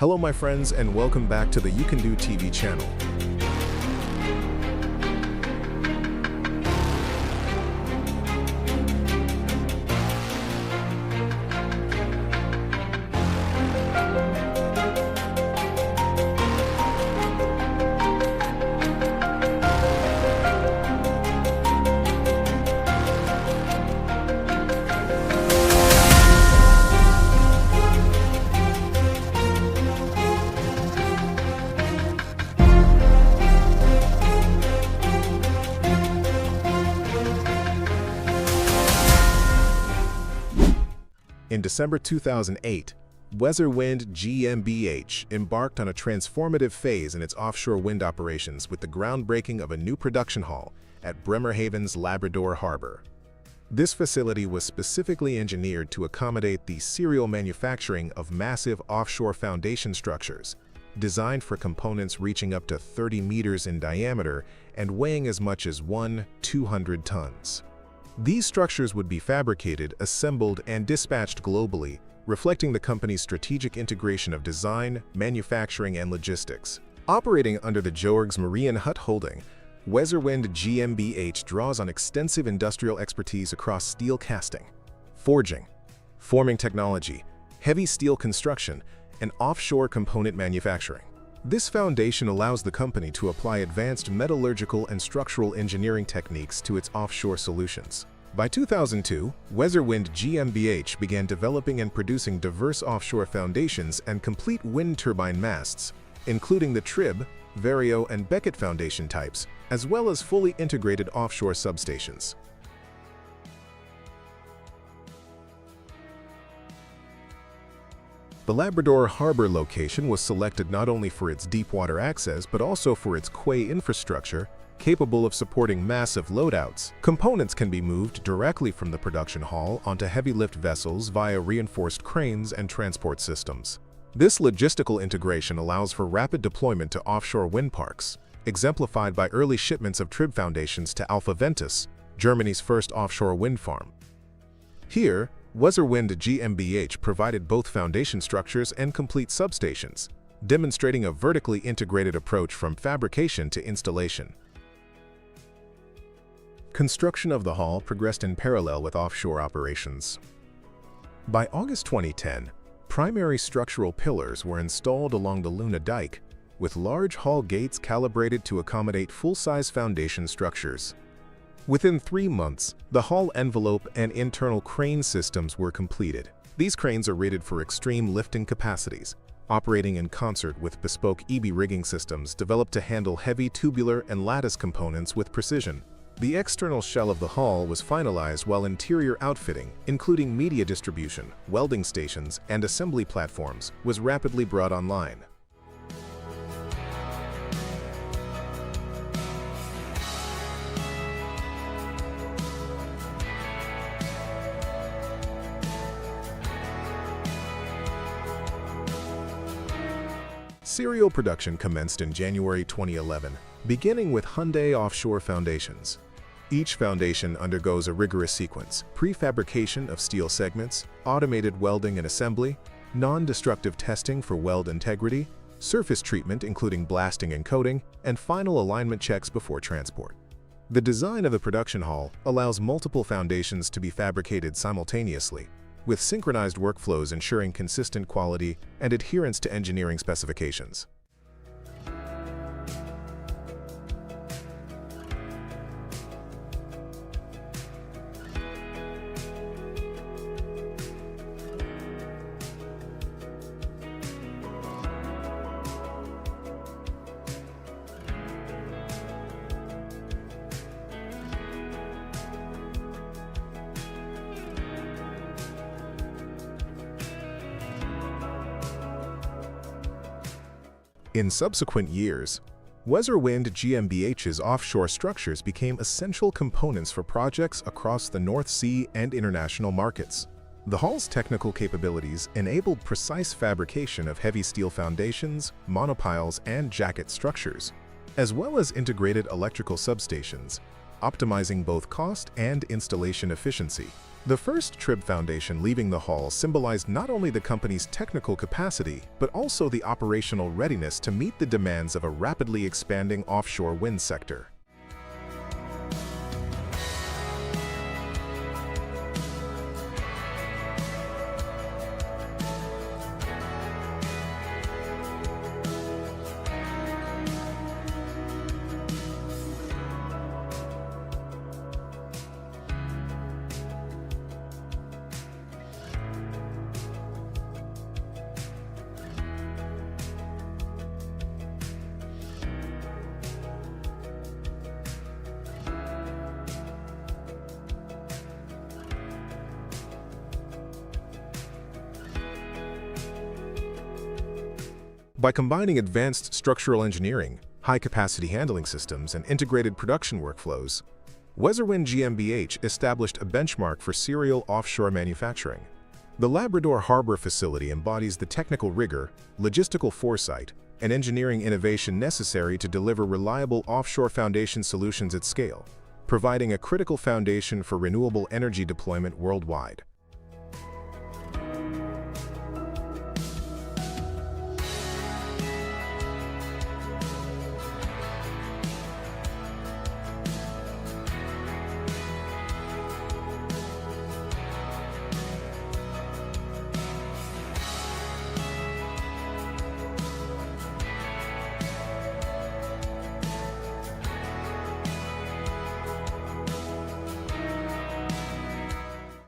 Hello my friends and welcome back to the You Can Do TV channel. In December 2008, Welding GmbH embarked on a transformative phase in its offshore wind operations with the groundbreaking of a new production hall at Bremerhaven's Labrador Harbor. This facility was specifically engineered to accommodate the serial manufacturing of massive offshore foundation structures, designed for components reaching up to 30 meters in diameter and weighing as much as 200 tons. These structures would be fabricated, assembled, and dispatched globally, reflecting the company's strategic integration of design, manufacturing, and logistics. Operating under the Georgs Marine Hut Holding, Welding GmbH draws on extensive industrial expertise across steel casting, forging, forming technology, heavy steel construction, and offshore component manufacturing. This foundation allows the company to apply advanced metallurgical and structural engineering techniques to its offshore solutions. By 2002, Welding GmbH began developing and producing diverse offshore foundations and complete wind turbine masts, including the Trib, Vario, and Beckett foundation types, as well as fully integrated offshore substations. The Labrador Harbor location was selected not only for its deep water access but also for its quay infrastructure, capable of supporting massive loadouts. Components can be moved directly from the production hall onto heavy lift vessels via reinforced cranes and transport systems. This logistical integration allows for rapid deployment to offshore wind parks, exemplified by early shipments of Trib foundations to Alpha Ventus, Germany's first offshore wind farm. Here, Welding GmbH provided both foundation structures and complete substations, demonstrating a vertically integrated approach from fabrication to installation. Construction of the hall progressed in parallel with offshore operations. By August 2010, primary structural pillars were installed along the Luna Dike, with large hall gates calibrated to accommodate full-size foundation structures. Within 3 months, the hull envelope and internal crane systems were completed. These cranes are rated for extreme lifting capacities, operating in concert with bespoke EB rigging systems developed to handle heavy tubular and lattice components with precision. The external shell of the hull was finalized while interior outfitting, including media distribution, welding stations, and assembly platforms, was rapidly brought online. Serial production commenced in January 2011, beginning with Hyundai Offshore Foundations. Each foundation undergoes a rigorous sequence: prefabrication of steel segments, automated welding and assembly, non-destructive testing for weld integrity, surface treatment including blasting and coating, and final alignment checks before transport. The design of the production hall allows multiple foundations to be fabricated simultaneously, with synchronized workflows ensuring consistent quality and adherence to engineering specifications. In subsequent years, Welding GmbH's offshore structures became essential components for projects across the North Sea and international markets. The hall's technical capabilities enabled precise fabrication of heavy steel foundations, monopiles, and jacket structures, as well as integrated electrical substations, optimizing both cost and installation efficiency. The first trib foundation leaving the hull symbolized not only the company's technical capacity, but also the operational readiness to meet the demands of a rapidly expanding offshore wind sector. By combining advanced structural engineering, high-capacity handling systems, and integrated production workflows, Weserwind GmbH established a benchmark for serial offshore manufacturing. The Labrador Harbor facility embodies the technical rigor, logistical foresight, and engineering innovation necessary to deliver reliable offshore foundation solutions at scale, providing a critical foundation for renewable energy deployment worldwide.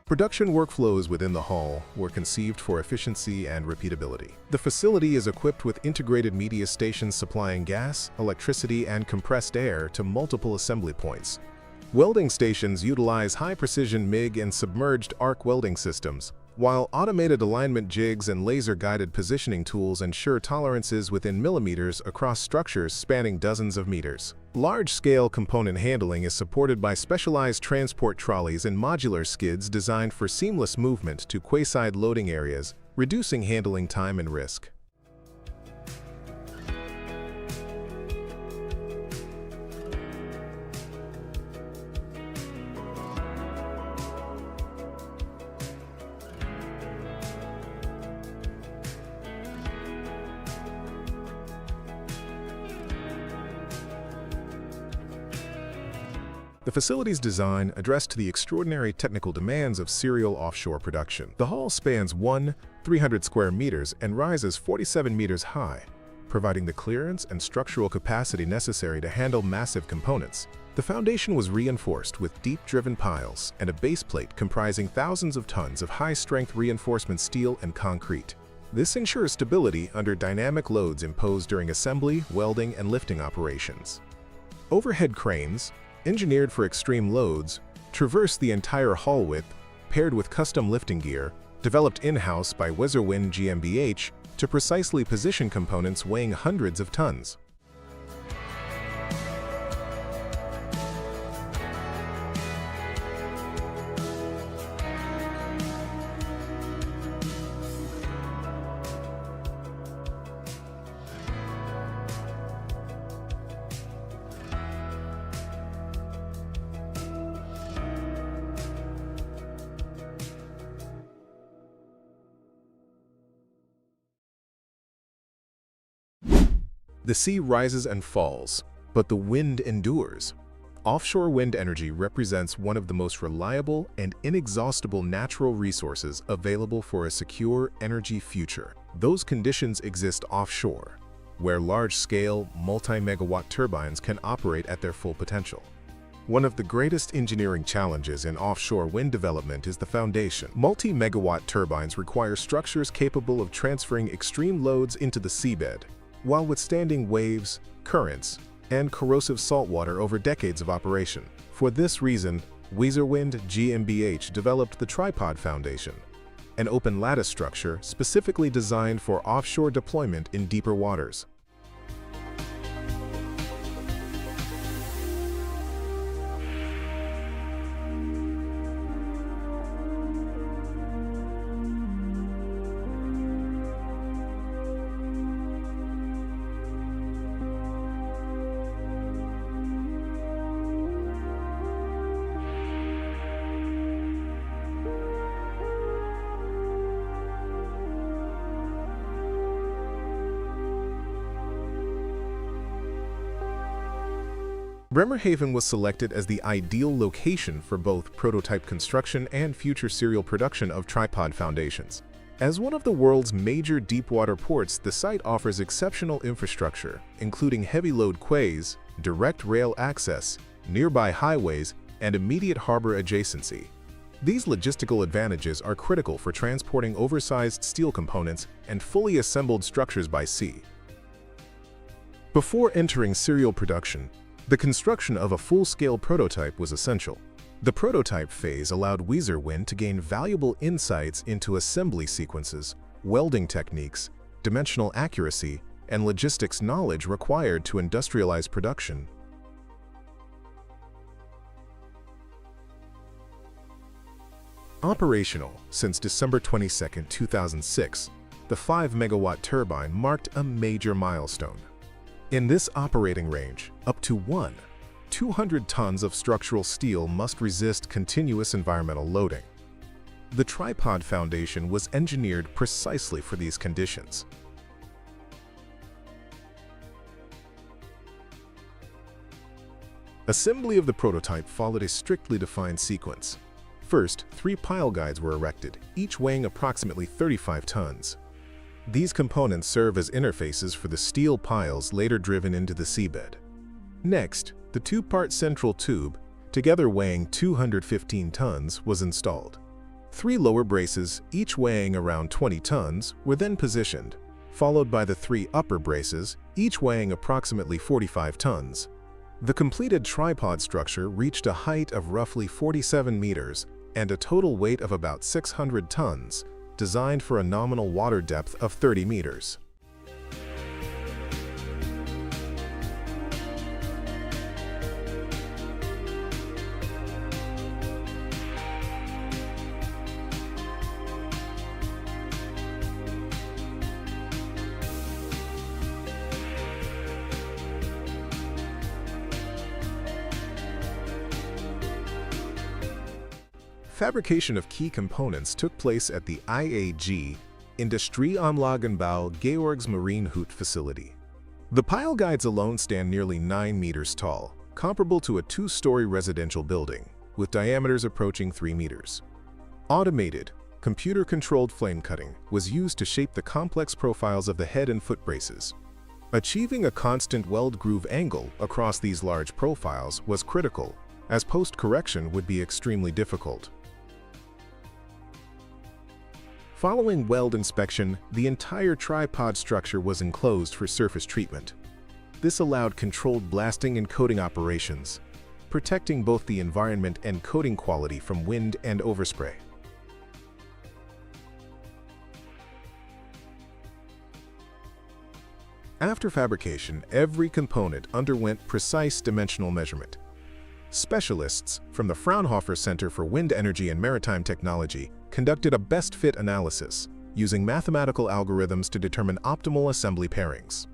Production workflows within the hull were conceived for efficiency and repeatability. The facility is equipped with integrated media stations supplying gas, electricity, and compressed air to multiple assembly points. Welding stations utilize high-precision MIG and submerged arc welding systems, while automated alignment jigs and laser-guided positioning tools ensure tolerances within millimeters across structures spanning dozens of meters. Large-scale component handling is supported by specialized transport trolleys and modular skids designed for seamless movement to quayside loading areas, reducing handling time and risk. The facility's design addressed the extraordinary technical demands of serial offshore production. The hull spans 300 square meters and rises 47 meters high, providing the clearance and structural capacity necessary to handle massive components. The foundation was reinforced with deep-driven piles and a base plate comprising thousands of tons of high-strength reinforcement steel and concrete. This ensures stability under dynamic loads imposed during assembly, welding, and lifting operations. Overhead cranes, engineered for extreme loads, traverse the entire hull width, paired with custom lifting gear, developed in-house by Weserwind GmbH to precisely position components weighing hundreds of tons. The sea rises and falls, but the wind endures. Offshore wind energy represents one of the most reliable and inexhaustible natural resources available for a secure energy future. Those conditions exist offshore, where large-scale, multi-megawatt turbines can operate at their full potential. One of the greatest engineering challenges in offshore wind development is the foundation. Multi-megawatt turbines require structures capable of transferring extreme loads into the seabed, while withstanding waves, currents, and corrosive saltwater over decades of operation. For this reason, Weserwind GmbH developed the tripod foundation, an open lattice structure specifically designed for offshore deployment in deeper waters. Bremerhaven was selected as the ideal location for both prototype construction and future serial production of tripod foundations. As one of the world's major deepwater ports, the site offers exceptional infrastructure, including heavy-load quays, direct rail access, nearby highways, and immediate harbor adjacency. These logistical advantages are critical for transporting oversized steel components and fully assembled structures by sea. Before entering serial production, the construction of a full-scale prototype was essential. The prototype phase allowed Weserwind to gain valuable insights into assembly sequences, welding techniques, dimensional accuracy, and logistics knowledge required to industrialize production. Operational since December 22, 2006, the 5-megawatt turbine marked a major milestone. In this operating range, up to 200 tons of structural steel must resist continuous environmental loading. The tripod foundation was engineered precisely for these conditions. Assembly of the prototype followed a strictly defined sequence. First, 3 pile guides were erected, each weighing approximately 35 tons. These components serve as interfaces for the steel piles later driven into the seabed. Next, the 2-part central tube, together weighing 215 tons, was installed. 3 lower braces, each weighing around 20 tons, were then positioned, followed by the 3 upper braces, each weighing approximately 45 tons. The completed tripod structure reached a height of roughly 47 meters and a total weight of about 600 tons, designed for a nominal water depth of 30 meters. Fabrication of key components took place at the IAG Industrieanlagenbau Georgsmarienhütte facility. The pile guides alone stand nearly 9 meters tall, comparable to a 2-story residential building, with diameters approaching 3 meters. Automated, computer-controlled flame cutting was used to shape the complex profiles of the head and foot braces. Achieving a constant weld groove angle across these large profiles was critical, as post-correction would be extremely difficult. Following weld inspection, the entire tripod structure was enclosed for surface treatment. This allowed controlled blasting and coating operations, protecting both the environment and coating quality from wind and overspray. After fabrication, every component underwent precise dimensional measurement. Specialists from the Fraunhofer Center for Wind Energy and Maritime Technology conducted a best-fit analysis, using mathematical algorithms to determine optimal assembly pairings.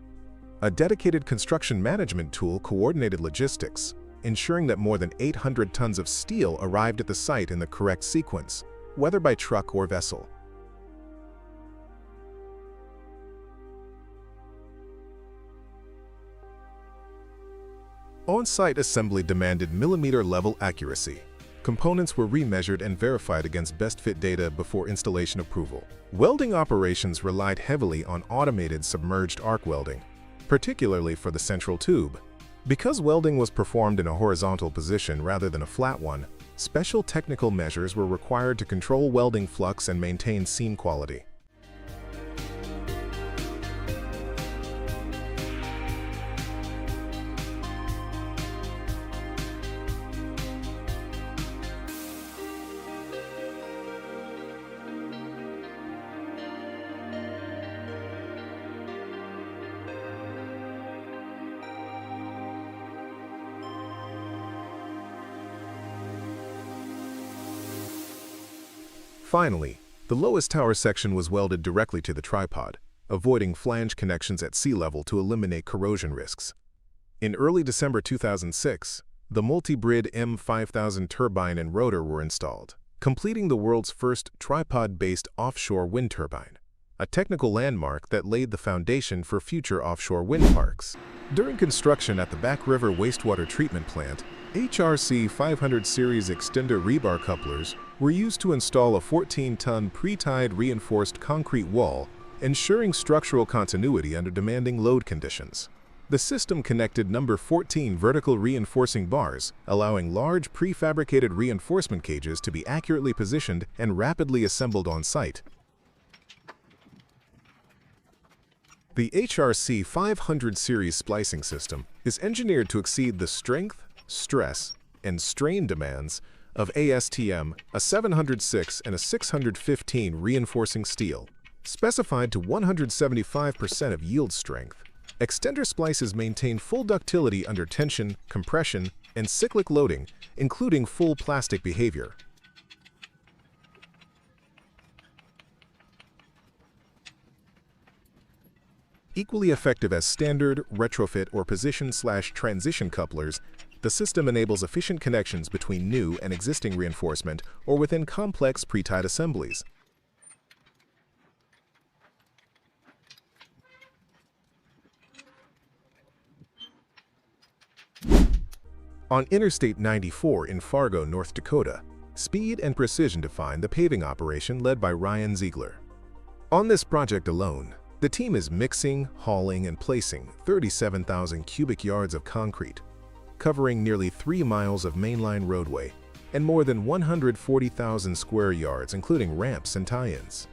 A dedicated construction management tool coordinated logistics, ensuring that more than 800 tons of steel arrived at the site in the correct sequence, whether by truck or vessel. On-site assembly demanded millimeter-level accuracy. Components were remeasured and verified against best-fit data before installation approval. Welding operations relied heavily on automated submerged arc welding, particularly for the central tube. Because welding was performed in a horizontal position rather than a flat one, special technical measures were required to control welding flux and maintain seam quality. Finally, the lowest tower section was welded directly to the tripod, avoiding flange connections at sea level to eliminate corrosion risks. In early December 2006, the multi-brid M5000 turbine and rotor were installed, completing the world's first tripod-based offshore wind turbine, a technical landmark that laid the foundation for future offshore wind parks. During construction at the Back River Wastewater Treatment Plant, HRC 500 series extender rebar couplers were used to install a 14-ton pre-tied reinforced concrete wall, ensuring structural continuity under demanding load conditions. The system connected number 14 vertical reinforcing bars, allowing large prefabricated reinforcement cages to be accurately positioned and rapidly assembled on site. The HRC 500 series splicing system is engineered to exceed the strength, stress, and strain demands of ASTM, a 706 and a 615 reinforcing steel. Specified to 175% of yield strength, extender splices maintain full ductility under tension, compression, and cyclic loading, including full plastic behavior. Equally effective as standard, retrofit, or position/transition couplers, the system enables efficient connections between new and existing reinforcement or within complex pre-tied assemblies. On Interstate 94 in Fargo, North Dakota, speed and precision define the paving operation led by Ryan Ziegler. On this project alone, the team is mixing, hauling, and placing 37,000 cubic yards of concrete, covering nearly 3 miles of mainline roadway and more than 140,000 square yards, including ramps and tie-ins.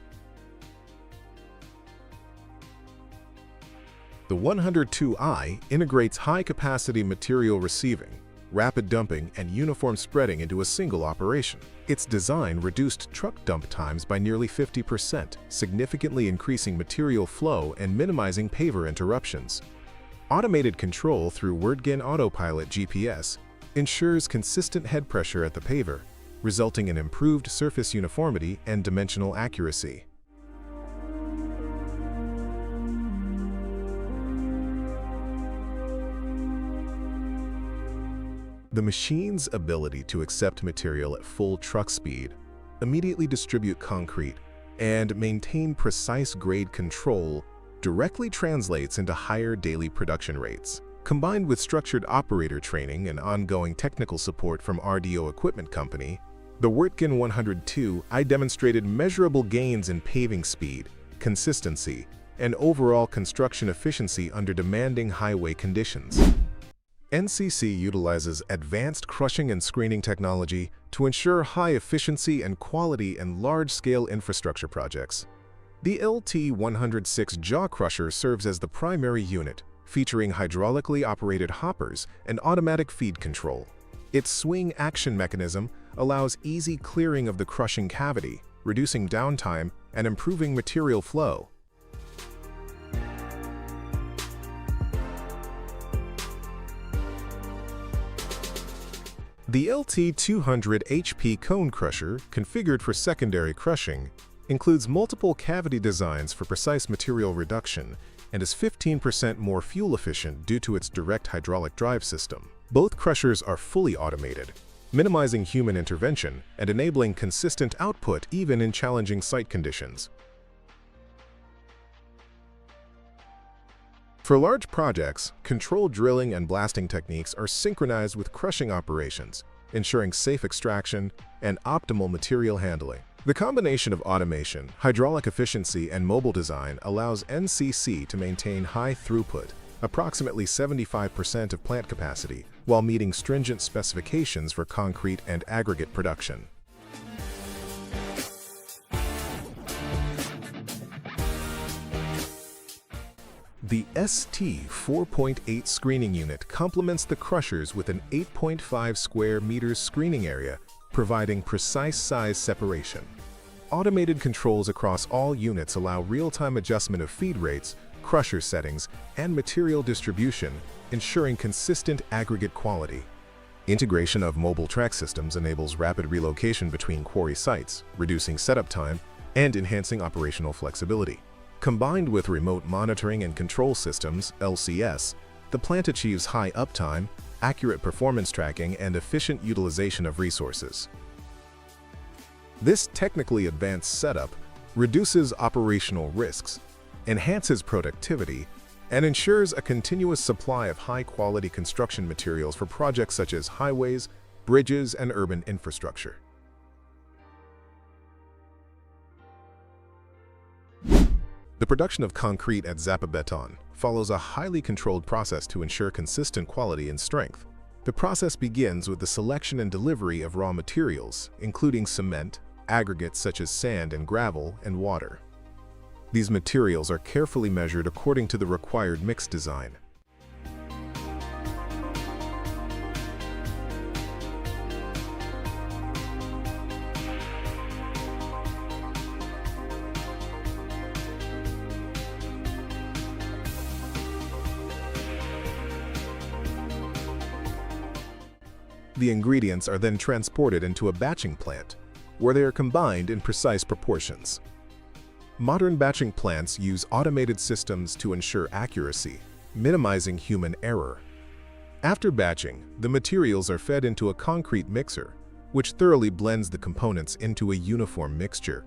The 102i integrates high-capacity material receiving, rapid dumping, and uniform spreading into a single operation. Its design reduced truck dump times by nearly 50%, significantly increasing material flow and minimizing paver interruptions. Automated control through Welding Autopilot GPS ensures consistent head pressure at the paver, resulting in improved surface uniformity and dimensional accuracy. The machine's ability to accept material at full truck speed, immediately distribute concrete, and maintain precise grade control directly translates into higher daily production rates. Combined with structured operator training and ongoing technical support from RDO Equipment Company, the Welding 102i demonstrated measurable gains in paving speed, consistency, and overall construction efficiency under demanding highway conditions. NCC utilizes advanced crushing and screening technology to ensure high efficiency and quality in large-scale infrastructure projects. The LT106 jaw crusher serves as the primary unit, featuring hydraulically operated hoppers and automatic feed control. Its swing action mechanism allows easy clearing of the crushing cavity, reducing downtime and improving material flow. The LT200 HP cone crusher, configured for secondary crushing, includes multiple cavity designs for precise material reduction and is 15% more fuel efficient due to its direct hydraulic drive system. Both crushers are fully automated, minimizing human intervention and enabling consistent output even in challenging site conditions. For large projects, controlled drilling and blasting techniques are synchronized with crushing operations, ensuring safe extraction and optimal material handling. The combination of automation, hydraulic efficiency, and mobile design allows NCC to maintain high throughput, approximately 75% of plant capacity, while meeting stringent specifications for concrete and aggregate production. The ST 4.8 screening unit complements the crushers with an 8.5 square meters screening area, providing precise size separation. Automated controls across all units allow real-time adjustment of feed rates, crusher settings, and material distribution, ensuring consistent aggregate quality. Integration of mobile track systems enables rapid relocation between quarry sites, reducing setup time and enhancing operational flexibility. Combined with remote monitoring and control systems, LCS, the plant achieves high uptime, accurate performance tracking, and efficient utilization of resources. This technically advanced setup reduces operational risks, enhances productivity, and ensures a continuous supply of high-quality construction materials for projects such as highways, bridges, and urban infrastructure. The production of concrete at Zapobeton follows a highly controlled process to ensure consistent quality and strength. The process begins with the selection and delivery of raw materials, including cement, aggregates such as sand and gravel, and water. These materials are carefully measured according to the required mix design. The ingredients are then transported into a batching plant, where they are combined in precise proportions. Modern batching plants use automated systems to ensure accuracy, minimizing human error. After batching, the materials are fed into a concrete mixer, which thoroughly blends the components into a uniform mixture.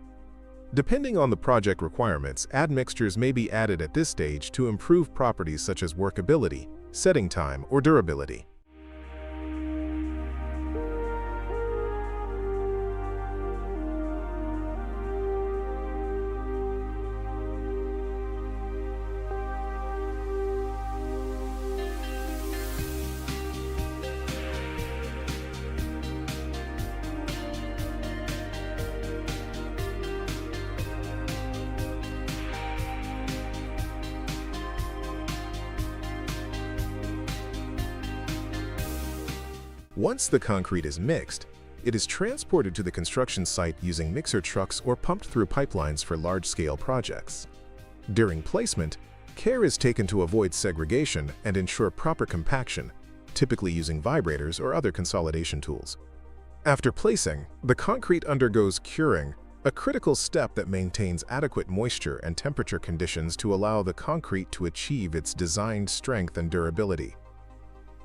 Depending on the project requirements, admixtures may be added at this stage to improve properties such as workability, setting time, or durability. Once the concrete is mixed, it is transported to the construction site using mixer trucks or pumped through pipelines for large-scale projects. During placement, care is taken to avoid segregation and ensure proper compaction, typically using vibrators or other consolidation tools. After placing, the concrete undergoes curing, a critical step that maintains adequate moisture and temperature conditions to allow the concrete to achieve its designed strength and durability.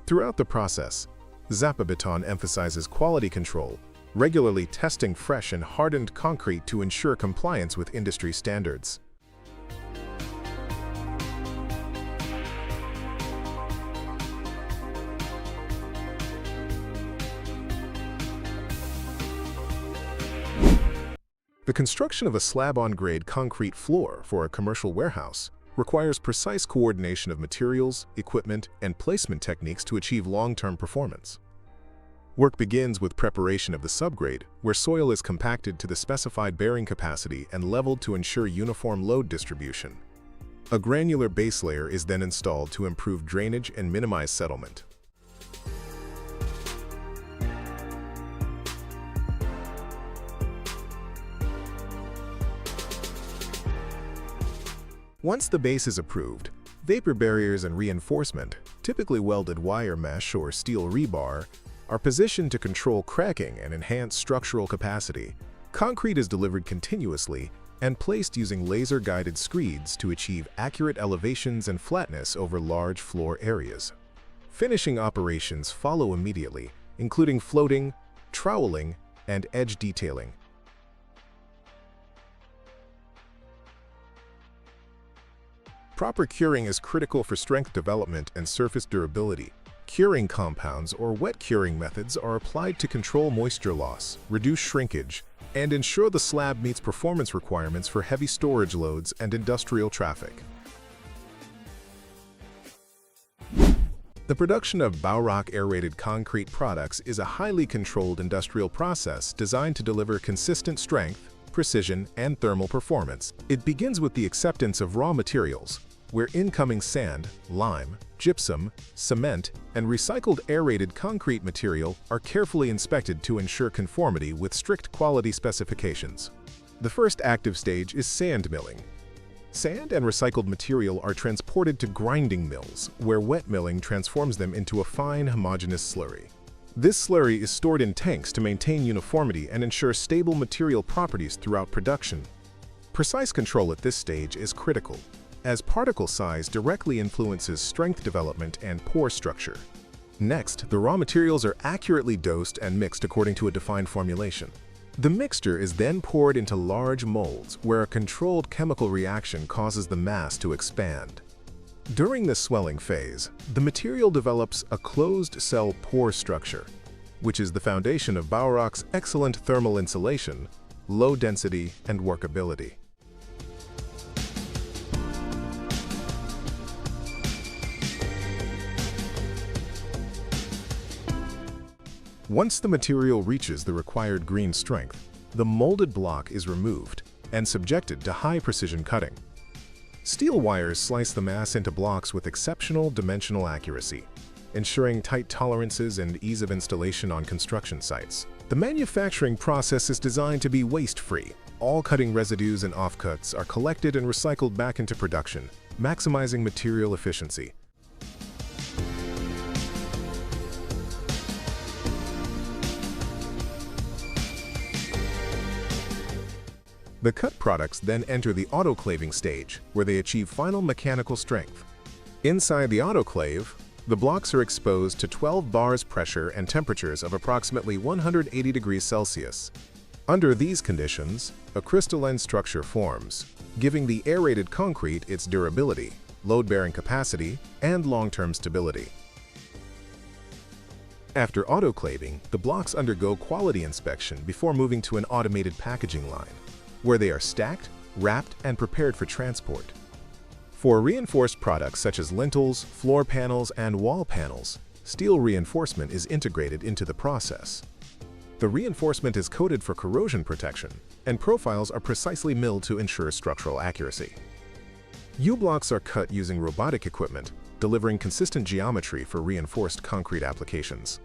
Throughout the process, Zapobeton emphasizes quality control, regularly testing fresh and hardened concrete to ensure compliance with industry standards. The construction of a slab-on-grade concrete floor for a commercial warehouse requires precise coordination of materials, equipment, and placement techniques to achieve long-term performance. Work begins with preparation of the subgrade, where soil is compacted to the specified bearing capacity and leveled to ensure uniform load distribution. A granular base layer is then installed to improve drainage and minimize settlement. Once the base is approved, vapor barriers and reinforcement, typically welded wire mesh or steel rebar, are positioned to control cracking and enhance structural capacity. Concrete is delivered continuously and placed using laser-guided screeds to achieve accurate elevations and flatness over large floor areas. Finishing operations follow immediately, including floating, troweling, and edge detailing. Proper curing is critical for strength development and surface durability. Curing compounds or wet curing methods are applied to control moisture loss, reduce shrinkage, and ensure the slab meets performance requirements for heavy storage loads and industrial traffic. The production of Baurock aerated concrete products is a highly controlled industrial process designed to deliver consistent strength, precision, and thermal performance. It begins with the acceptance of raw materials, where incoming sand, lime, gypsum, cement, and recycled aerated concrete material are carefully inspected to ensure conformity with strict quality specifications. The first active stage is sand milling. Sand and recycled material are transported to grinding mills, where wet milling transforms them into a fine, homogeneous slurry. This slurry is stored in tanks to maintain uniformity and ensure stable material properties throughout production. Precise control at this stage is critical, as particle size directly influences strength development and pore structure. Next, the raw materials are accurately dosed and mixed according to a defined formulation. The mixture is then poured into large molds where a controlled chemical reaction causes the mass to expand. During the swelling phase, the material develops a closed-cell pore structure, which is the foundation of Baurock's excellent thermal insulation, low density, and workability. Once the material reaches the required green strength, the molded block is removed and subjected to high-precision cutting. Steel wires slice the mass into blocks with exceptional dimensional accuracy, ensuring tight tolerances and ease of installation on construction sites. The manufacturing process is designed to be waste-free. All cutting residues and offcuts are collected and recycled back into production, maximizing material efficiency. The cut products then enter the autoclaving stage, where they achieve final mechanical strength. Inside the autoclave, the blocks are exposed to 12 bars pressure and temperatures of approximately 180 degrees Celsius. Under these conditions, a crystalline structure forms, giving the aerated concrete its durability, load-bearing capacity, and long-term stability. After autoclaving, the blocks undergo quality inspection before moving to an automated packaging line, where they are stacked, wrapped, and prepared for transport. For reinforced products such as lintels, floor panels, and wall panels, steel reinforcement is integrated into the process. The reinforcement is coated for corrosion protection, and profiles are precisely milled to ensure structural accuracy. U-blocks are cut using robotic equipment, delivering consistent geometry for reinforced concrete applications.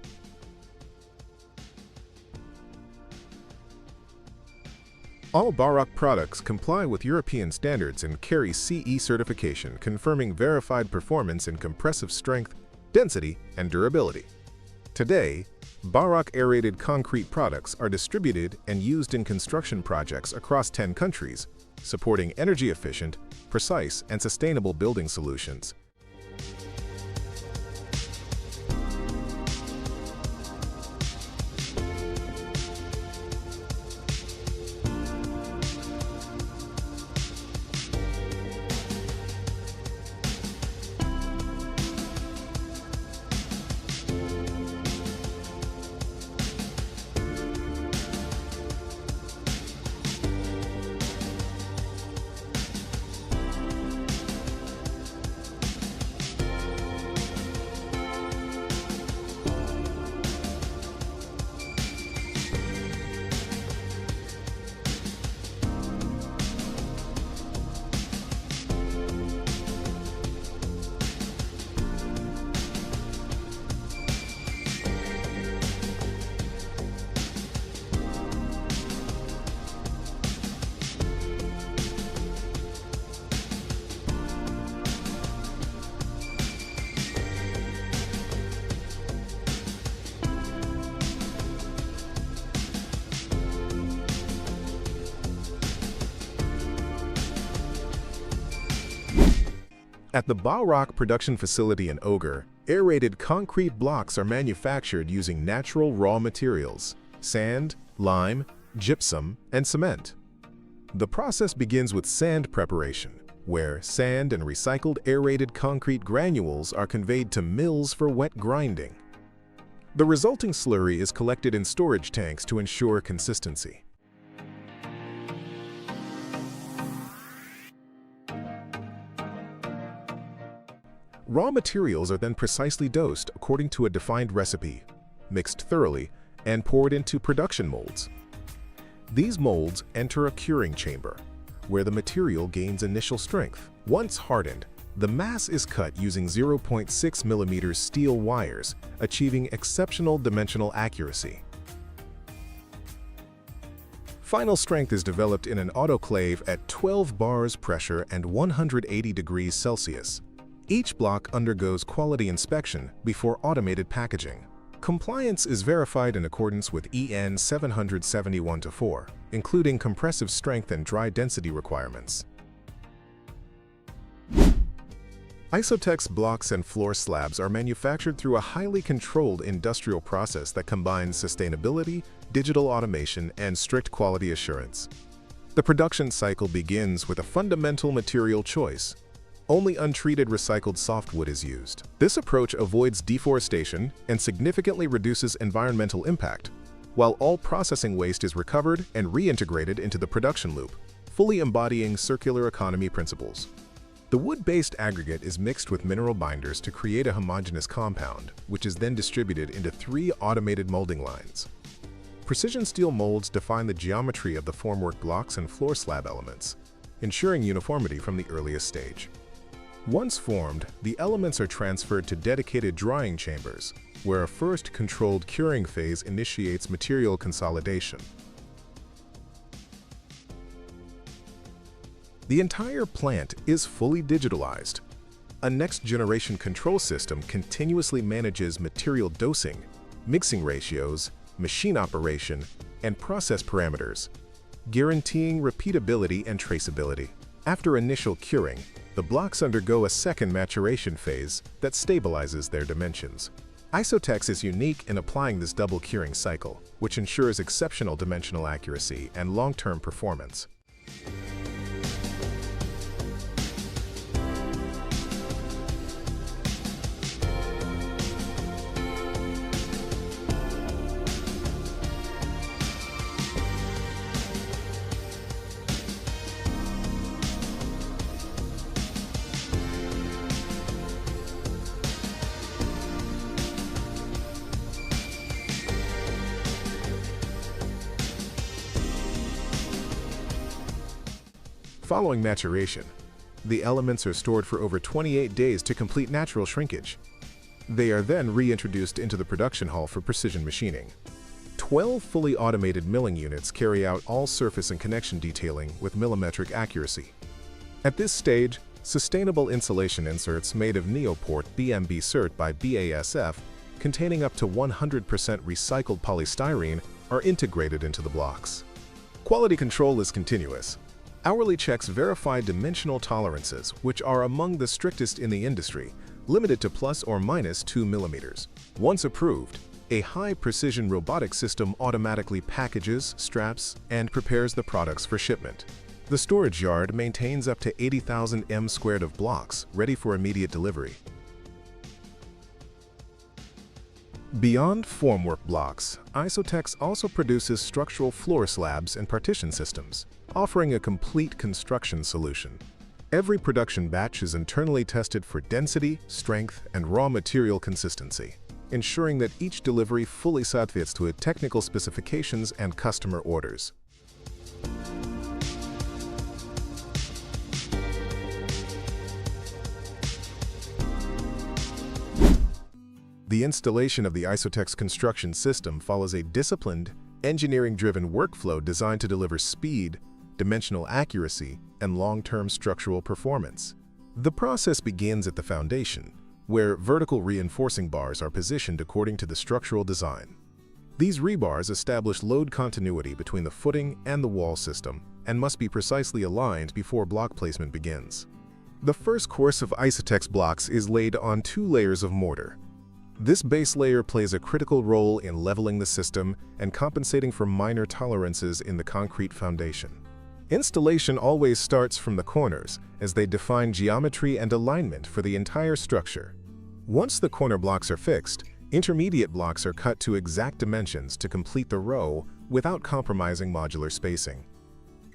All Baurock products comply with European standards and carry CE certification, confirming verified performance in compressive strength, density, and durability. Today, Baurock aerated concrete products are distributed and used in construction projects across 10 countries, supporting energy-efficient, precise, and sustainable building solutions. At the Baurock production facility in Ogre, aerated concrete blocks are manufactured using natural raw materials: sand, lime, gypsum, and cement. The process begins with sand preparation, where sand and recycled aerated concrete granules are conveyed to mills for wet grinding. The resulting slurry is collected in storage tanks to ensure consistency. Raw materials are then precisely dosed according to a defined recipe, mixed thoroughly, and poured into production molds. These molds enter a curing chamber, where the material gains initial strength. Once hardened, the mass is cut using 0.6 mm steel wires, achieving exceptional dimensional accuracy. Final strength is developed in an autoclave at 12 bars pressure and 180 degrees Celsius. Each block undergoes quality inspection before automated packaging. Compliance is verified in accordance with EN 771-4, including compressive strength and dry density requirements. Isotex blocks and floor slabs are manufactured through a highly controlled industrial process that combines sustainability, digital automation, and strict quality assurance. The production cycle begins with a fundamental material choice: Only untreated recycled softwood is used. This approach avoids deforestation and significantly reduces environmental impact, while all processing waste is recovered and reintegrated into the production loop, fully embodying circular economy principles. The wood-based aggregate is mixed with mineral binders to create a homogeneous compound, which is then distributed into 3 automated molding lines. Precision steel molds define the geometry of the formwork blocks and floor slab elements, ensuring uniformity from the earliest stage. Once formed, the elements are transferred to dedicated drying chambers, where a first controlled curing phase initiates material consolidation. The entire plant is fully digitalized. A next-generation control system continuously manages material dosing, mixing ratios, machine operation, and process parameters, guaranteeing repeatability and traceability. After initial curing, the blocks undergo a second maturation phase that stabilizes their dimensions. Isotex is unique in applying this double curing cycle, which ensures exceptional dimensional accuracy and long-term performance. Following maturation, the elements are stored for over 28 days to complete natural shrinkage. They are then reintroduced into the production hall for precision machining. 12 fully automated milling units carry out all surface and connection detailing with millimetric accuracy. At this stage, sustainable insulation inserts made of Neoport BMB Cert by BASF, containing up to 100% recycled polystyrene, are integrated into the blocks. Quality control is continuous. Hourly checks verify dimensional tolerances, which are among the strictest in the industry, limited to plus or minus 2 millimeters. Once approved, a high-precision robotic system automatically packages, straps, and prepares the products for shipment. The storage yard maintains up to 80,000 m² of blocks, ready for immediate delivery. Beyond formwork blocks, Isotex also produces structural floor slabs and partition systems, offering a complete construction solution. Every production batch is internally tested for density, strength, and raw material consistency, ensuring that each delivery fully satisfies to technical specifications and customer orders. The installation of the Isotex construction system follows a disciplined, engineering-driven workflow designed to deliver speed, dimensional accuracy, and long-term structural performance. The process begins at the foundation, where vertical reinforcing bars are positioned according to the structural design. These rebars establish load continuity between the footing and the wall system and must be precisely aligned before block placement begins. The first course of Isotex blocks is laid on 2 layers of mortar. This base layer plays a critical role in leveling the system and compensating for minor tolerances in the concrete foundation. Installation always starts from the corners, as they define geometry and alignment for the entire structure. Once the corner blocks are fixed, intermediate blocks are cut to exact dimensions to complete the row without compromising modular spacing.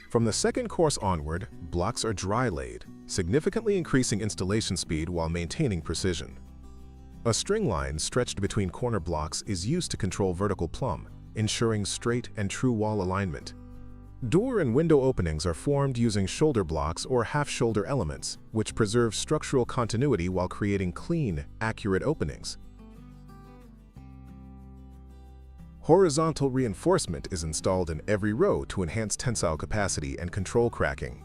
From the second course onward, blocks are dry laid, significantly increasing installation speed while maintaining precision. A string line stretched between corner blocks is used to control vertical plumb, ensuring straight and true wall alignment. Door and window openings are formed using shoulder blocks or half-shoulder elements, which preserve structural continuity while creating clean, accurate openings. Horizontal reinforcement is installed in every row to enhance tensile capacity and control cracking.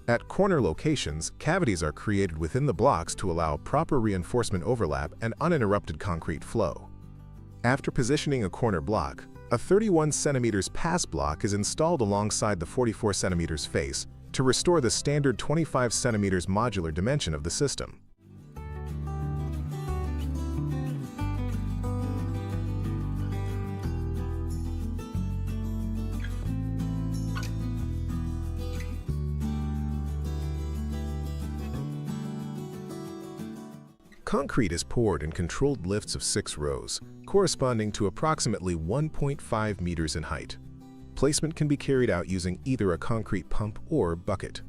At corner locations, cavities are created within the blocks to allow proper reinforcement overlap and uninterrupted concrete flow. After positioning a corner block, a 31 cm pass block is installed alongside the 44 cm face to restore the standard 25 cm modular dimension of the system. Concrete is poured in controlled lifts of 6 rows, corresponding to approximately 1.5 meters in height. Placement can be carried out using either a concrete pump or bucket.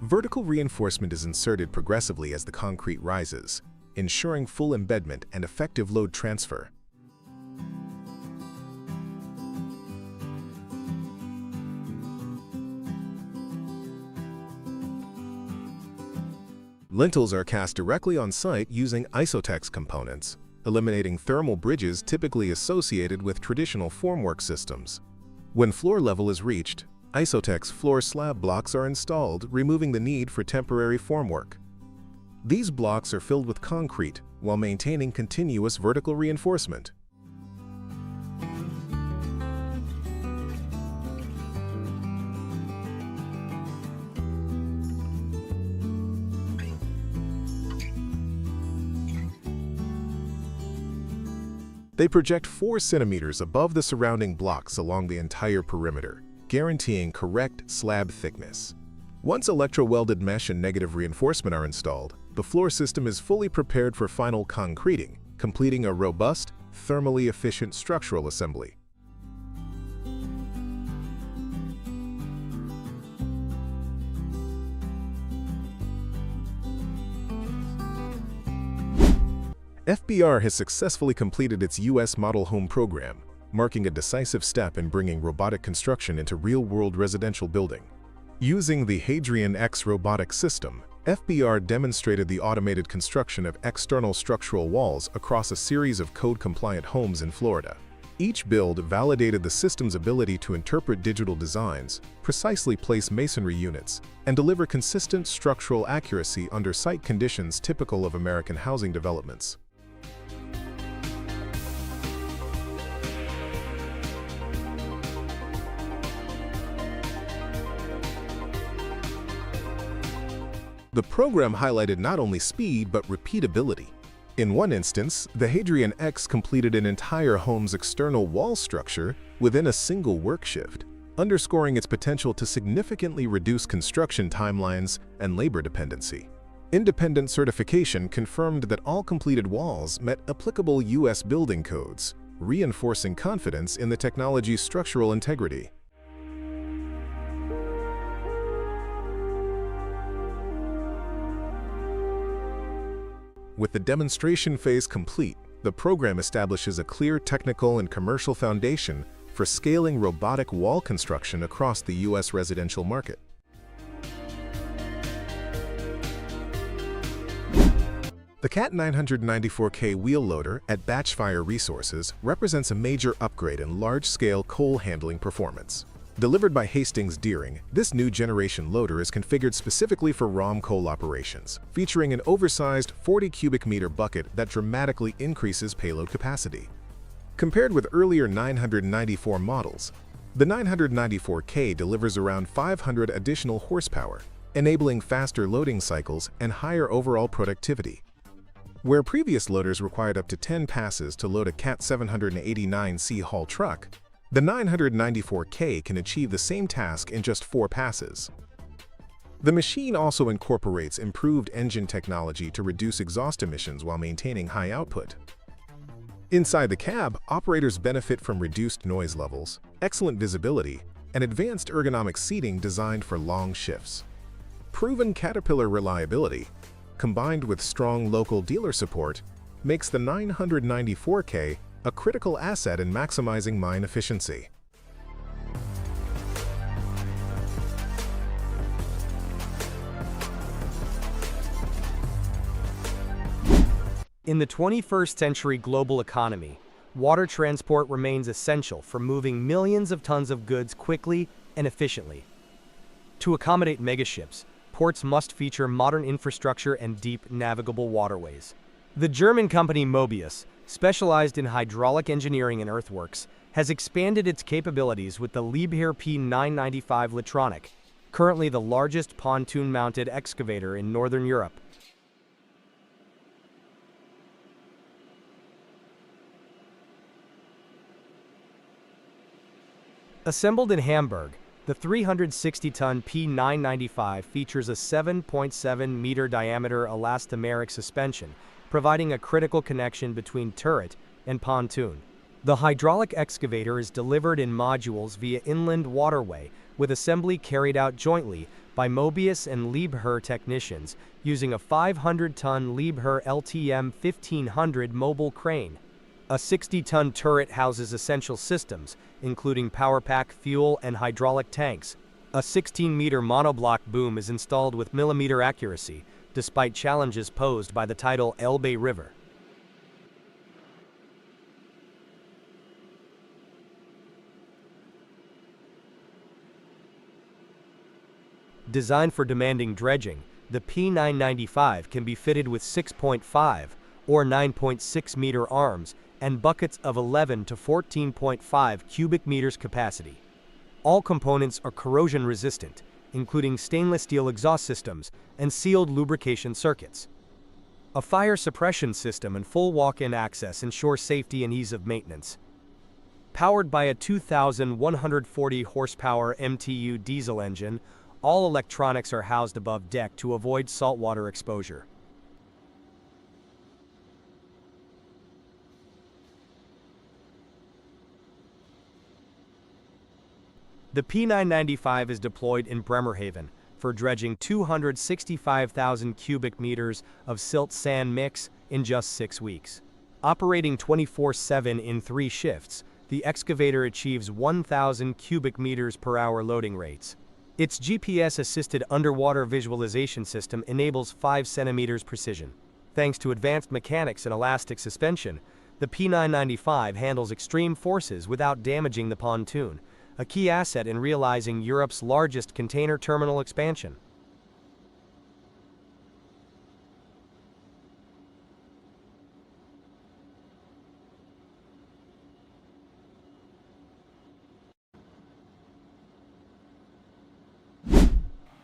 Vertical reinforcement is inserted progressively as the concrete rises, ensuring full embedment and effective load transfer. Lintels are cast directly on site using Isotex components, eliminating thermal bridges typically associated with traditional formwork systems. When floor level is reached, Isotex floor slab blocks are installed, removing the need for temporary formwork. These blocks are filled with concrete while maintaining continuous vertical reinforcement. They project 4 centimeters above the surrounding blocks along the entire perimeter, guaranteeing correct slab thickness. Once electro-welded mesh and negative reinforcement are installed, the floor system is fully prepared for final concreting, completing a robust, thermally efficient structural assembly. FBR has successfully completed its U.S. model home program, marking a decisive step in bringing robotic construction into real-world residential building. Using the Hadrian X robotic system, FBR demonstrated the automated construction of external structural walls across a series of code-compliant homes in Florida. Each build validated the system's ability to interpret digital designs, precisely place masonry units, and deliver consistent structural accuracy under site conditions typical of American housing developments. The program highlighted not only speed but repeatability. In one instance, the Hadrian X completed an entire home's external wall structure within a single work shift, underscoring its potential to significantly reduce construction timelines and labor dependency. Independent certification confirmed that all completed walls met applicable U.S. building codes, reinforcing confidence in the technology's structural integrity. With the demonstration phase complete, the program establishes a clear technical and commercial foundation for scaling robotic wall construction across the U.S. residential market. The CAT 994K wheel loader at Batchfire Resources represents a major upgrade in large-scale coal handling performance. Delivered by Hastings Deering, this new generation loader is configured specifically for ROM coal operations, featuring an oversized 40 cubic meter bucket that dramatically increases payload capacity. Compared with earlier 994 models, the 994K delivers around 500 additional horsepower, enabling faster loading cycles and higher overall productivity. Where previous loaders required up to 10 passes to load a CAT 789C haul truck, the 994K can achieve the same task in just 4 passes. The machine also incorporates improved engine technology to reduce exhaust emissions while maintaining high output. Inside the cab, operators benefit from reduced noise levels, excellent visibility, and advanced ergonomic seating designed for long shifts. Proven Caterpillar reliability, combined with strong local dealer support, makes the 994K a critical asset in maximizing mine efficiency. In the 21st century global economy, water transport remains essential for moving millions of tons of goods quickly and efficiently. To accommodate megaships, ports must feature modern infrastructure and deep navigable waterways. The German company Mobius, specialized in hydraulic engineering and earthworks, has expanded its capabilities with the Liebherr P995 Litronic, currently the largest pontoon-mounted excavator in Northern Europe. Assembled in Hamburg, the 360-ton P995 features a 7.7-meter diameter elastomeric suspension providing a critical connection between turret and pontoon. The hydraulic excavator is delivered in modules via inland waterway, with assembly carried out jointly by Mobius and Liebherr technicians using a 500-ton Liebherr LTM 1500 mobile crane. A 60-ton turret houses essential systems, including power pack, fuel, and hydraulic tanks. A 16-meter monoblock boom is installed with millimeter accuracy, despite challenges posed by the tidal Elbe River. Designed for demanding dredging, the P995 can be fitted with 6.5 or 9.6 meter arms and buckets of 11 to 14.5 cubic meters capacity. All components are corrosion resistant, including stainless steel exhaust systems and sealed lubrication circuits. A fire suppression system and full walk-in access ensure safety and ease of maintenance. Powered by a 2,140 horsepower MTU diesel engine, all electronics are housed above deck to avoid saltwater exposure. The P995 is deployed in Bremerhaven for dredging 265,000 cubic meters of silt sand mix in just 6 weeks. Operating 24/7 in 3 shifts, the excavator achieves 1,000 cubic meters per hour loading rates. Its GPS-assisted underwater visualization system enables 5 centimeters precision. Thanks to advanced mechanics and elastic suspension, the P995 handles extreme forces without damaging the pontoon, a key asset in realizing Europe's largest container terminal expansion.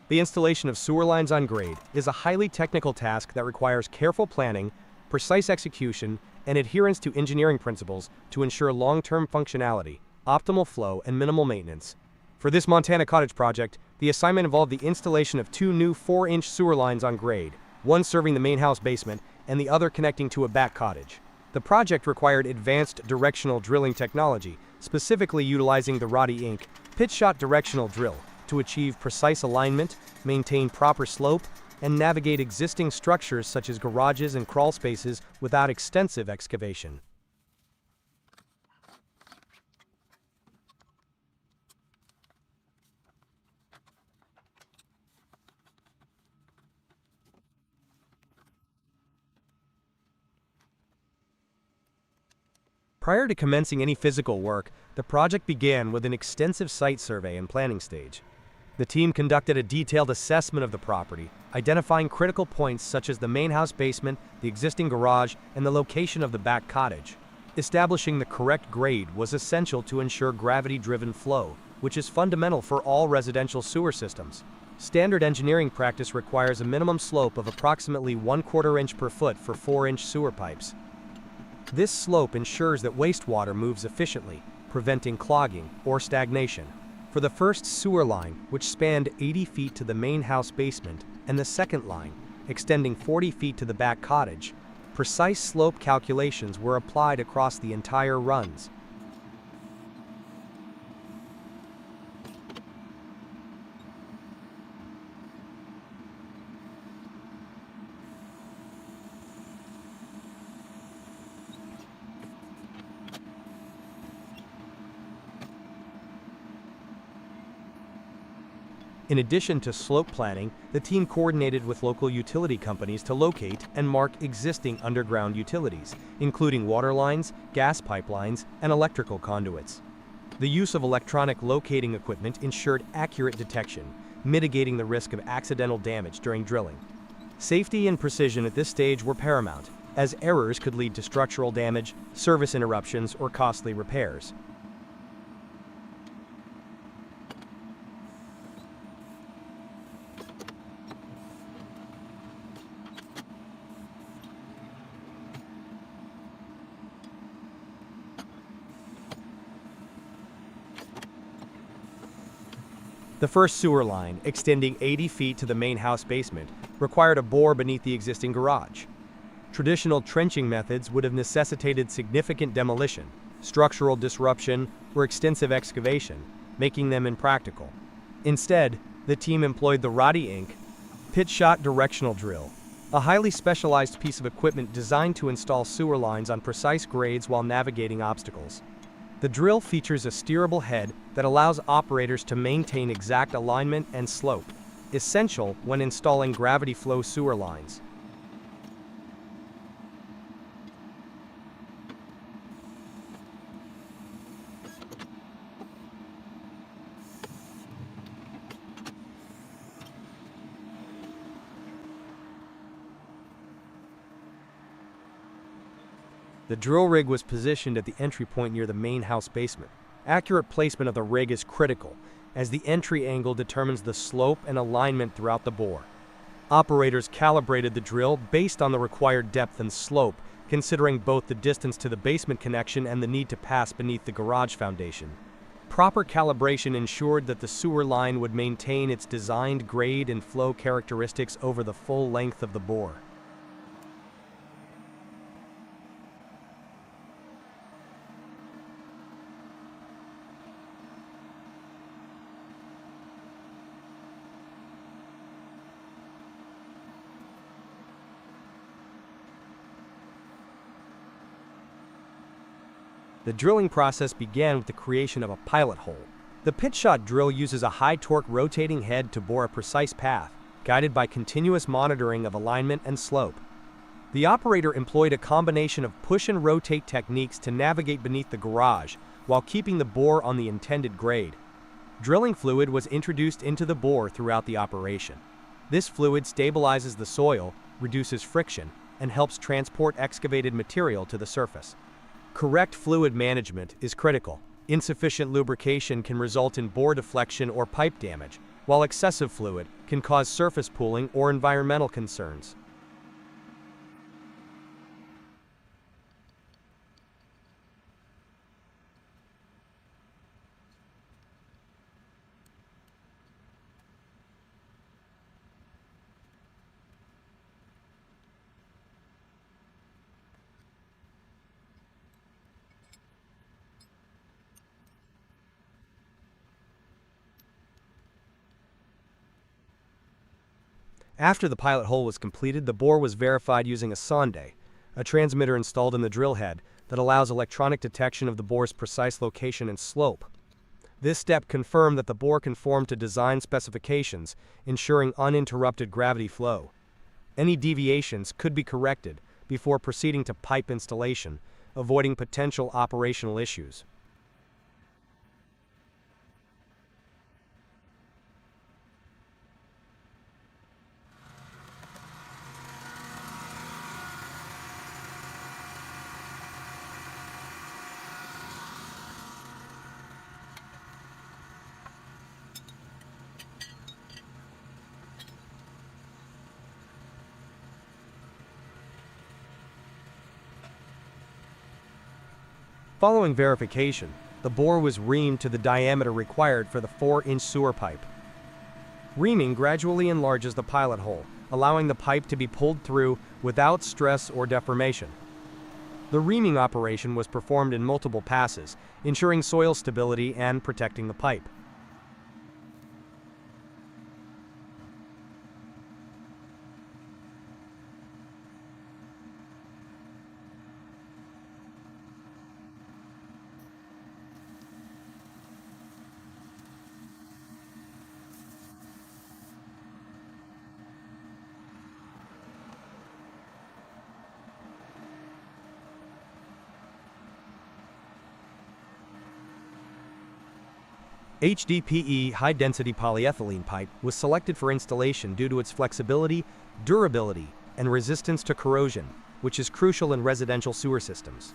The installation of sewer lines on grade is a highly technical task that requires careful planning, precise execution, and adherence to engineering principles to ensure long-term functionality, optimal flow, and minimal maintenance. For this Montana cottage project, the assignment involved the installation of 2 new 4-inch sewer lines on grade, one serving the main house basement and the other connecting to a back cottage. The project required advanced directional drilling technology, specifically utilizing the Roddy Inc. pitch-shot directional drill, to achieve precise alignment, maintain proper slope, and navigate existing structures such as garages and crawl spaces without extensive excavation. Prior to commencing any physical work, the project began with an extensive site survey and planning stage. The team conducted a detailed assessment of the property, identifying critical points such as the main house basement, the existing garage, and the location of the back cottage. Establishing the correct grade was essential to ensure gravity-driven flow, which is fundamental for all residential sewer systems. Standard engineering practice requires a minimum slope of approximately 1/4 inch per foot for 4-inch sewer pipes. This slope ensures that wastewater moves efficiently, preventing clogging or stagnation. For the first sewer line, which spanned 80 feet to the main house basement, and the second line, extending 40 feet to the back cottage, precise slope calculations were applied across the entire runs. In addition to slope planning, the team coordinated with local utility companies to locate and mark existing underground utilities, including water lines, gas pipelines, and electrical conduits. The use of electronic locating equipment ensured accurate detection, mitigating the risk of accidental damage during drilling. Safety and precision at this stage were paramount, as errors could lead to structural damage, service interruptions, or costly repairs. The first sewer line, extending 80 feet to the main house basement, required a bore beneath the existing garage. Traditional trenching methods would have necessitated significant demolition, structural disruption, or extensive excavation, making them impractical. Instead, the team employed the Roddy Inc. pit-shot directional drill, a highly specialized piece of equipment designed to install sewer lines on precise grades while navigating obstacles. The drill features a steerable head that allows operators to maintain exact alignment and slope, essential when installing gravity flow sewer lines. The drill rig was positioned at the entry point near the main house basement. Accurate placement of the rig is critical, as the entry angle determines the slope and alignment throughout the bore. Operators calibrated the drill based on the required depth and slope, considering both the distance to the basement connection and the need to pass beneath the garage foundation. Proper calibration ensured that the sewer line would maintain its designed grade and flow characteristics over the full length of the bore. The drilling process began with the creation of a pilot hole. The pit-shot drill uses a high-torque rotating head to bore a precise path, guided by continuous monitoring of alignment and slope. The operator employed a combination of push and rotate techniques to navigate beneath the garage, while keeping the bore on the intended grade. Drilling fluid was introduced into the bore throughout the operation. This fluid stabilizes the soil, reduces friction, and helps transport excavated material to the surface. Correct fluid management is critical. Insufficient lubrication can result in bore deflection or pipe damage, while excessive fluid can cause surface pooling or environmental concerns. After the pilot hole was completed, the bore was verified using a sonde, a transmitter installed in the drill head that allows electronic detection of the bore's precise location and slope. This step confirmed that the bore conformed to design specifications, ensuring uninterrupted gravity flow. Any deviations could be corrected before proceeding to pipe installation, avoiding potential operational issues. Following verification, the bore was reamed to the diameter required for the 4-inch sewer pipe. Reaming gradually enlarges the pilot hole, allowing the pipe to be pulled through without stress or deformation. The reaming operation was performed in multiple passes, ensuring soil stability and protecting the pipe. HDPE high-density polyethylene pipe was selected for installation due to its flexibility, durability, and resistance to corrosion, which is crucial in residential sewer systems.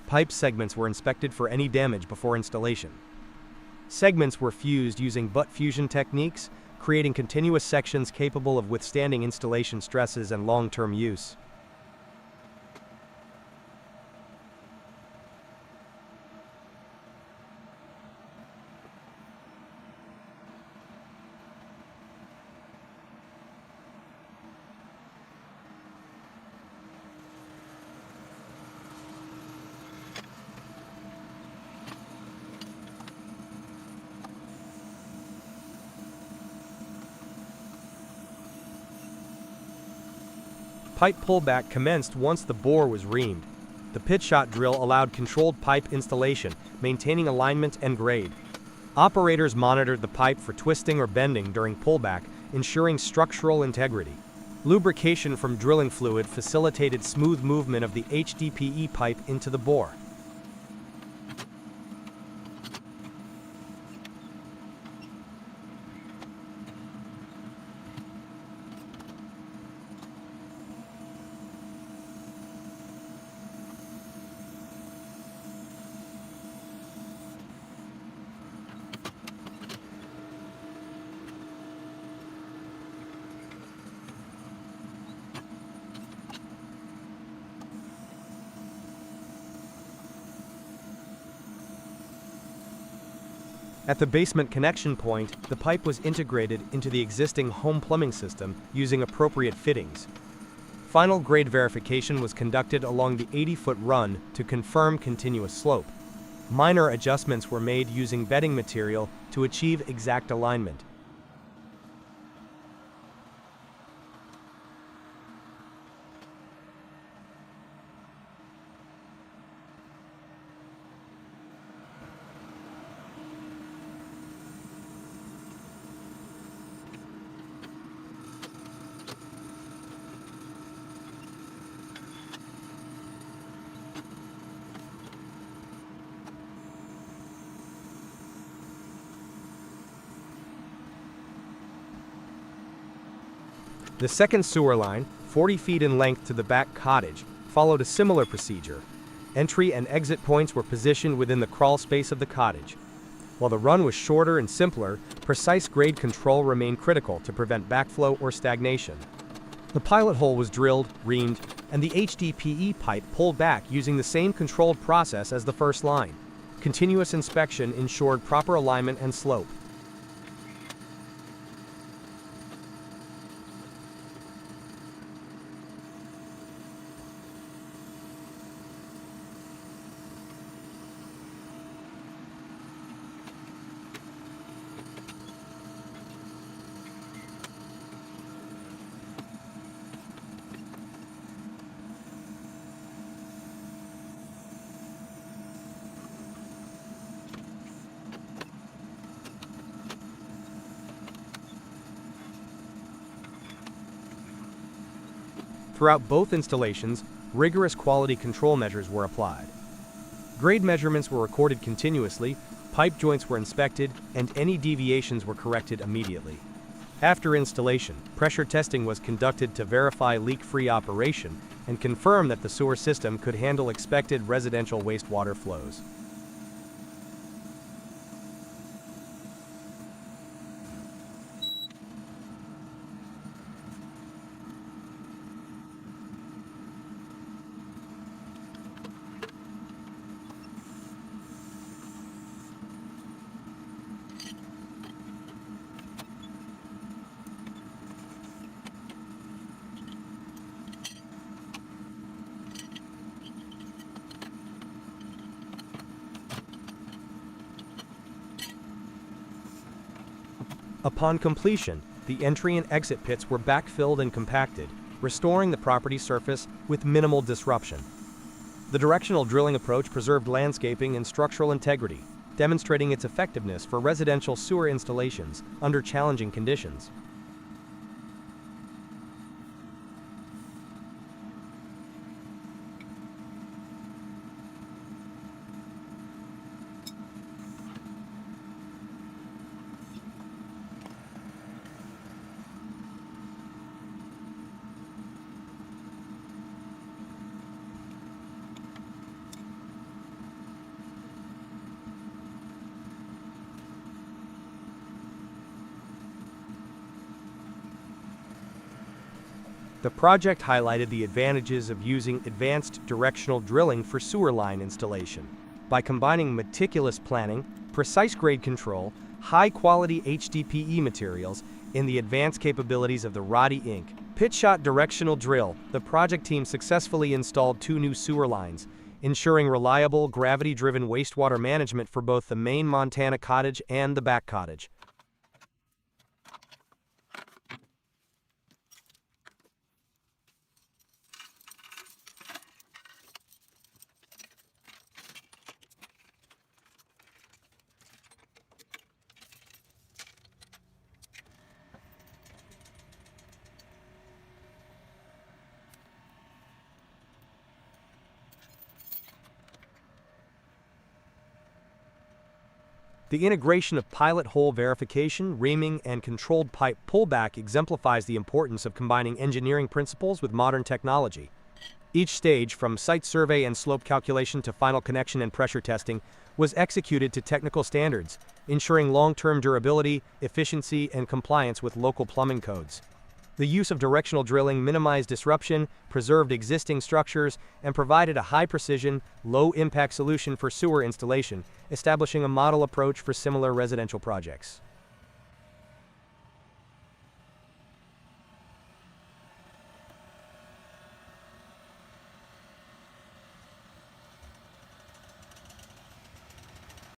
Pipe segments were inspected for any damage before installation. Segments were fused using butt fusion techniques, creating continuous sections capable of withstanding installation stresses and long-term use. Pipe pullback commenced once the bore was reamed. The pit shot drill allowed controlled pipe installation, maintaining alignment and grade. Operators monitored the pipe for twisting or bending during pullback, ensuring structural integrity. Lubrication from drilling fluid facilitated smooth movement of the HDPE pipe into the bore. At the basement connection point, the pipe was integrated into the existing home plumbing system using appropriate fittings. Final grade verification was conducted along the 80-foot run to confirm continuous slope. Minor adjustments were made using bedding material to achieve exact alignment. The second sewer line, 40 feet in length to the back cottage, followed a similar procedure. Entry and exit points were positioned within the crawl space of the cottage. While the run was shorter and simpler, precise grade control remained critical to prevent backflow or stagnation. The pilot hole was drilled, reamed, and the HDPE pipe pulled back using the same controlled process as the first line. Continuous inspection ensured proper alignment and slope. Throughout both installations, rigorous quality control measures were applied. Grade measurements were recorded continuously, pipe joints were inspected, and any deviations were corrected immediately. After installation, pressure testing was conducted to verify leak-free operation and confirm that the sewer system could handle expected residential wastewater flows. Upon completion, the entry and exit pits were backfilled and compacted, restoring the property surface with minimal disruption. The directional drilling approach preserved landscaping and structural integrity, demonstrating its effectiveness for residential sewer installations under challenging conditions. The project highlighted the advantages of using advanced directional drilling for sewer line installation. By combining meticulous planning, precise grade control, high-quality HDPE materials, and the advanced capabilities of the Roddy Inc. Pit shot directional drill, the project team successfully installed 2 new sewer lines, ensuring reliable, gravity-driven wastewater management for both the main Montana cottage and the back cottage. The integration of pilot hole verification, reaming, and controlled pipe pullback exemplifies the importance of combining engineering principles with modern technology. Each stage, from site survey and slope calculation to final connection and pressure testing, was executed to technical standards, ensuring long-term durability, efficiency, and compliance with local plumbing codes. The use of directional drilling minimized disruption, preserved existing structures, and provided a high-precision, low-impact solution for sewer installation, establishing a model approach for similar residential projects.